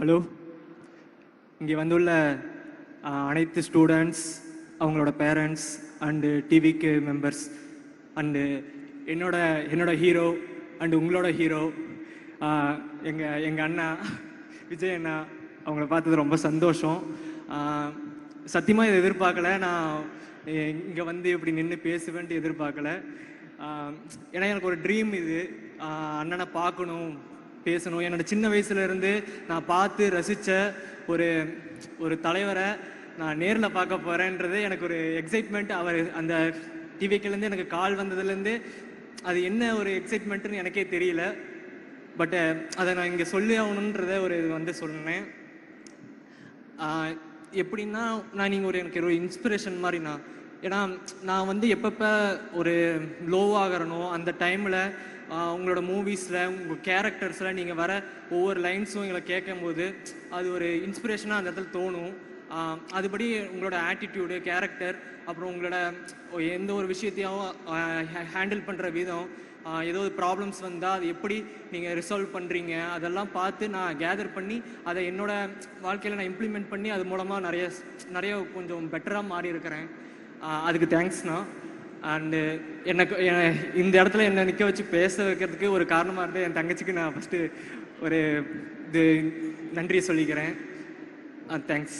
Hello, இங்கே வந்துள்ள அனைத்து ஸ்டூடெண்ட்ஸ், அவங்களோட பேரண்ட்ஸ் அண்டு டிவிக்கு மெம்பர்ஸ் அண்டு என்னோட ஹீரோ அண்டு உங்களோட ஹீரோ எங்கள் அண்ணா விஜய் அண்ணா, அவங்கள பார்த்தது ரொம்ப சந்தோஷம். சத்தியமாக இதை எதிர்பார்க்கல. நான் இங்கே வந்து இப்படி நின்று பேசுவேன்ட்டு எதிர்பார்க்கல. ஏன்னா எனக்கு ஒரு ட்ரீம் இது, அண்ணனை பார்க்கணும், பேசணும். என்னோட சின்ன வயசுலேருந்து நான் பார்த்து ரசித்த ஒரு தலைவரை நான் நேரில் பார்க்க போகிறேன்றது எனக்கு ஒரு எக்ஸைட்மெண்ட். அவர் அந்த டிவிக்கிலேருந்து எனக்கு கால் வந்ததுலேருந்து அது என்ன ஒரு எக்ஸைட்மெண்ட்டுன்னு எனக்கே தெரியல. பட் அதை நான் இங்கே சொல்லி ஆகணுன்றத இது சொன்னேன். எப்படின்னா நீங்கள் எனக்கு ஒரு இன்ஸ்பிரேஷன் மாதிரிண்ணா. ஏன்னா நான் எப்பப்போ ஒரு லோவாகிறனோ அந்த டைமில் உங்களோட மூவிஸில் உங்கள் கேரக்டர்ஸில் நீங்கள் வர ஒவ்வொரு லைன்ஸும் எங்களை கேட்கும்போது அது ஒரு இன்ஸ்பிரேஷனாக அந்த இடத்துல தோணும். அதுபடி உங்களோட ஆட்டிடியூடு, கேரக்டர், அப்புறம் உங்களோட எந்த ஒரு விஷயத்தையும் ஹேண்டில் பண்ணுற விதம், ஏதோ ஒரு ப்ராப்ளம்ஸ் வந்தால் அது எப்படி நீங்கள் ரிசால்வ் பண்ணுறீங்க, அதெல்லாம் பார்த்து நான் கேதர் பண்ணி அதை என்னோடய வாழ்க்கையில் நான் இம்ப்ளிமெண்ட் பண்ணி அது மூலமாக நிறைய கொஞ்சம் பெட்டராக மாறி இருக்கிறேன். அதுக்கு தேங்க்ஸ்ண்ணா. அண்டு எனக்கு இந்த இடத்துல என்னை நிற்க வச்சு பேச வைக்கிறதுக்கு ஒரு காரணமாக இருந்து என் தங்கச்சிக்கு நான் ஃபஸ்ட்டு நன்றியை சொல்லிக்கிறேன். தேங்க்ஸ்.